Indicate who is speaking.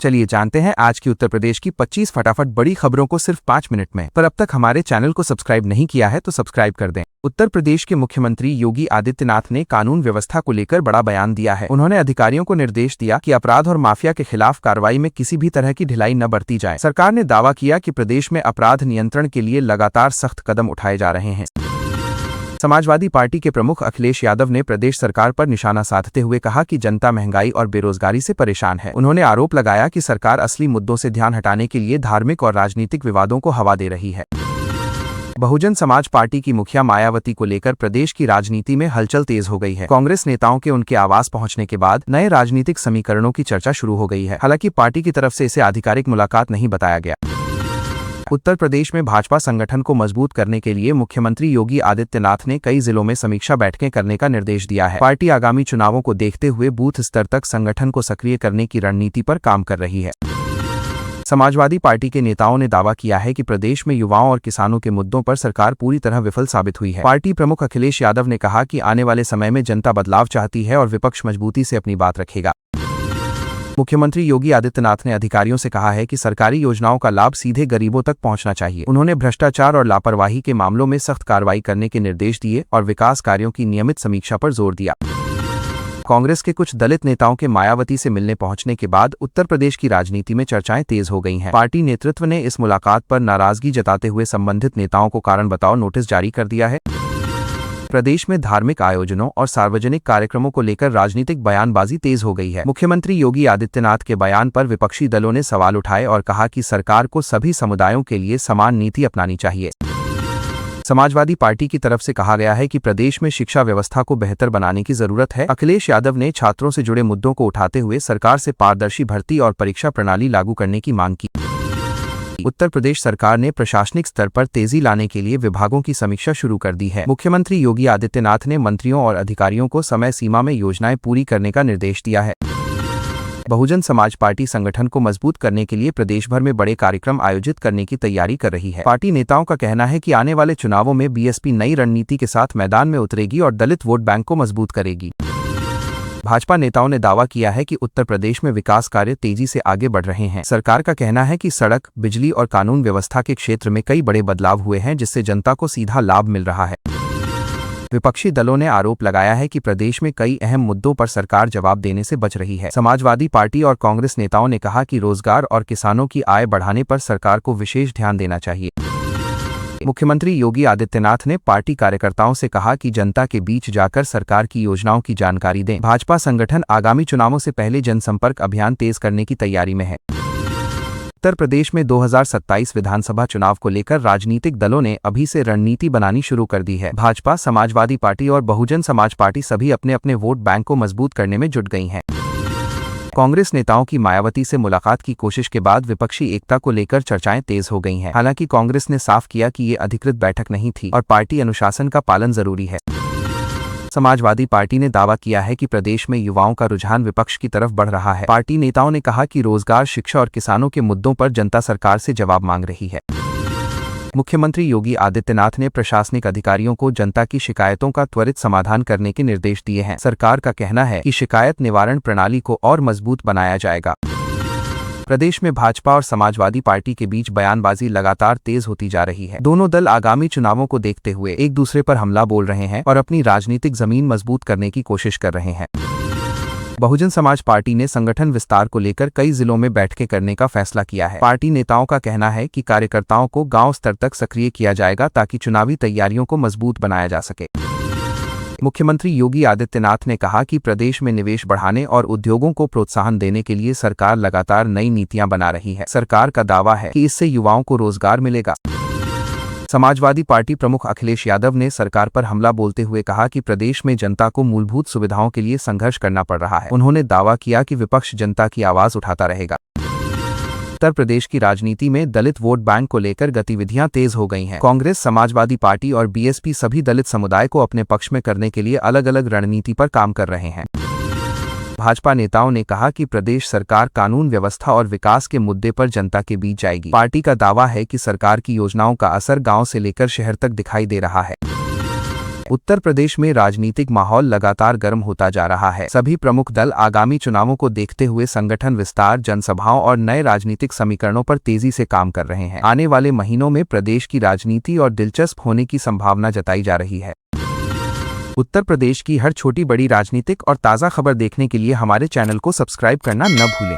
Speaker 1: चलिए जानते हैं आज की उत्तर प्रदेश की 25 फटाफट बड़ी खबरों को सिर्फ 5 मिनट में। पर अब तक हमारे चैनल को सब्सक्राइब नहीं किया है तो सब्सक्राइब कर दें। उत्तर प्रदेश के मुख्यमंत्री योगी आदित्यनाथ ने कानून व्यवस्था को लेकर बड़ा बयान दिया है। उन्होंने अधिकारियों को निर्देश दिया कि अपराध और माफिया के खिलाफ कार्रवाई में किसी भी तरह की ढिलाई न बरती जाए। सरकार ने दावा किया कि प्रदेश में अपराध नियंत्रण के लिए लगातार सख्त कदम उठाए जा रहे हैं। समाजवादी पार्टी के प्रमुख अखिलेश यादव ने प्रदेश सरकार पर निशाना साधते हुए कहा कि जनता महंगाई और बेरोजगारी से परेशान है। उन्होंने आरोप लगाया कि सरकार असली मुद्दों से ध्यान हटाने के लिए धार्मिक और राजनीतिक विवादों को हवा दे रही है। बहुजन समाज पार्टी की मुखिया मायावती को लेकर प्रदेश की राजनीति में हलचल तेज हो गई है। कांग्रेस नेताओं के उनके आवास पहुंचने के बाद नए राजनीतिक समीकरणों की चर्चा शुरू हो गई है। हालांकि पार्टी की तरफ से इसे आधिकारिक मुलाकात नहीं बताया गया। उत्तर प्रदेश में भाजपा संगठन को मजबूत करने के लिए मुख्यमंत्री योगी आदित्यनाथ ने कई जिलों में समीक्षा बैठकें करने का निर्देश दिया है। पार्टी आगामी चुनावों को देखते हुए बूथ स्तर तक संगठन को सक्रिय करने की रणनीति पर काम कर रही है। समाजवादी पार्टी के नेताओं ने दावा किया है कि प्रदेश में युवाओं और किसानों के मुद्दों पर सरकार पूरी तरह विफल साबित हुई है। पार्टी प्रमुख अखिलेश यादव ने कहा कि आने वाले समय में जनता बदलाव चाहती है और विपक्ष मजबूती से अपनी बात रखेगा। मुख्यमंत्री योगी आदित्यनाथ ने अधिकारियों से कहा है कि सरकारी योजनाओं का लाभ सीधे गरीबों तक पहुंचना चाहिए। उन्होंने भ्रष्टाचार और लापरवाही के मामलों में सख्त कार्रवाई करने के निर्देश दिए और विकास कार्यों की नियमित समीक्षा पर जोर दिया। कांग्रेस के कुछ दलित नेताओं के मायावती से मिलने पहुंचने के बाद उत्तर प्रदेश की राजनीति में चर्चाएं तेज हो गई हैं। पार्टी नेतृत्व ने इस मुलाकात पर नाराजगी जताते हुए संबंधित नेताओं को कारण बताओ नोटिस जारी कर दिया है। प्रदेश में धार्मिक आयोजनों और सार्वजनिक कार्यक्रमों को लेकर राजनीतिक बयानबाजी तेज हो गई है। मुख्यमंत्री योगी आदित्यनाथ के बयान पर विपक्षी दलों ने सवाल उठाए और कहा कि सरकार को सभी समुदायों के लिए समान नीति अपनानी चाहिए। समाजवादी पार्टी की तरफ से कहा गया है कि प्रदेश में शिक्षा व्यवस्था को बेहतर बनाने की जरूरत है। अखिलेश यादव ने छात्रों से जुड़े मुद्दों को उठाते हुए सरकार से पारदर्शी भर्ती और परीक्षा प्रणाली लागू करने की मांग की। उत्तर प्रदेश सरकार ने प्रशासनिक स्तर पर तेजी लाने के लिए विभागों की समीक्षा शुरू कर दी है। मुख्यमंत्री योगी आदित्यनाथ ने मंत्रियों और अधिकारियों को समय सीमा में योजनाएं पूरी करने का निर्देश दिया है। बहुजन समाज पार्टी संगठन को मजबूत करने के लिए प्रदेश भर में बड़े कार्यक्रम आयोजित करने की तैयारी कर रही है। पार्टी नेताओं का कहना है कि आने वाले चुनावों में बीएसपी नई रणनीति के साथ मैदान में उतरेगी और दलित वोट बैंक को मजबूत करेगी। भाजपा नेताओं ने दावा किया है कि उत्तर प्रदेश में विकास कार्य तेजी से आगे बढ़ रहे हैं। सरकार का कहना है कि सड़क, बिजली और कानून व्यवस्था के क्षेत्र में कई बड़े बदलाव हुए हैं जिससे जनता को सीधा लाभ मिल रहा है। विपक्षी दलों ने आरोप लगाया है कि प्रदेश में कई अहम मुद्दों पर सरकार जवाब देने से बच रही है। समाजवादी पार्टी और कांग्रेस नेताओं ने कहा कि रोजगार और किसानों की आय बढ़ाने पर सरकार को विशेष ध्यान देना चाहिए। मुख्यमंत्री योगी आदित्यनाथ ने पार्टी कार्यकर्ताओं से कहा कि जनता के बीच जाकर सरकार की योजनाओं की जानकारी दें। भाजपा संगठन आगामी चुनावों से पहले जनसंपर्क अभियान तेज करने की तैयारी में है। उत्तर प्रदेश में 2027 विधानसभा चुनाव को लेकर राजनीतिक दलों ने अभी से रणनीति बनानी शुरू कर दी है। भाजपा, समाजवादी पार्टी और बहुजन समाज पार्टी सभी अपने अपने वोट बैंक को मजबूत करने में जुट गई हैं। कांग्रेस नेताओं की मायावती से मुलाकात की कोशिश के बाद विपक्षी एकता को लेकर चर्चाएं तेज हो गई हैं। हालांकि कांग्रेस ने साफ किया कि ये अधिकृत बैठक नहीं थी और पार्टी अनुशासन का पालन जरूरी है। समाजवादी पार्टी ने दावा किया है कि प्रदेश में युवाओं का रुझान विपक्ष की तरफ बढ़ रहा है। पार्टी नेताओं ने कहा कि रोजगार, शिक्षा और किसानों के मुद्दों पर जनता सरकार से जवाब मांग रही है। मुख्यमंत्री योगी आदित्यनाथ ने प्रशासनिक अधिकारियों को जनता की शिकायतों का त्वरित समाधान करने के निर्देश दिए हैं। सरकार का कहना है कि शिकायत निवारण प्रणाली को और मजबूत बनाया जाएगा। प्रदेश में भाजपा और समाजवादी पार्टी के बीच बयानबाजी लगातार तेज होती जा रही है। दोनों दल आगामी चुनावों को देखते हुए एक दूसरे पर हमला बोल रहे हैं और अपनी राजनीतिक जमीन मजबूत करने की कोशिश कर रहे हैं। बहुजन समाज पार्टी ने संगठन विस्तार को लेकर कई जिलों में बैठकें करने का फैसला किया है। पार्टी नेताओं का कहना है कि कार्यकर्ताओं को गांव स्तर तक सक्रिय किया जाएगा ताकि चुनावी तैयारियों को मजबूत बनाया जा सके। मुख्यमंत्री योगी आदित्यनाथ ने कहा कि प्रदेश में निवेश बढ़ाने और उद्योगों को प्रोत्साहन देने के लिए सरकार लगातार नई नीतियां बना रही है। सरकार का दावा है कि इससे युवाओं को रोजगार मिलेगा। समाजवादी पार्टी प्रमुख अखिलेश यादव ने सरकार पर हमला बोलते हुए कहा कि प्रदेश में जनता को मूलभूत सुविधाओं के लिए संघर्ष करना पड़ रहा है। उन्होंने दावा किया कि विपक्ष जनता की आवाज उठाता रहेगा। उत्तर प्रदेश की राजनीति में दलित वोट बैंक को लेकर गतिविधियां तेज हो गई हैं। कांग्रेस, समाजवादी पार्टी और बीएसपी सभी दलित समुदाय को अपने पक्ष में करने के लिए अलग अलग रणनीति पर काम कर रहे हैं। भाजपा नेताओं ने कहा कि प्रदेश सरकार कानून व्यवस्था और विकास के मुद्दे पर जनता के बीच जाएगी। पार्टी का दावा है कि सरकार की योजनाओं का असर गांव से लेकर शहर तक दिखाई दे रहा है। उत्तर प्रदेश में राजनीतिक माहौल लगातार गर्म होता जा रहा है। सभी प्रमुख दल आगामी चुनावों को देखते हुए संगठन विस्तार, जनसभाओं और नए राजनीतिक समीकरणों पर तेजी से काम कर रहे हैं। आने वाले महीनों में प्रदेश की राजनीति और दिलचस्प होने की संभावना जताई जा रही है। उत्तर प्रदेश की हर छोटी बड़ी राजनीतिक और ताज़ा खबर देखने के लिए हमारे चैनल को सब्सक्राइब करना न भूलें।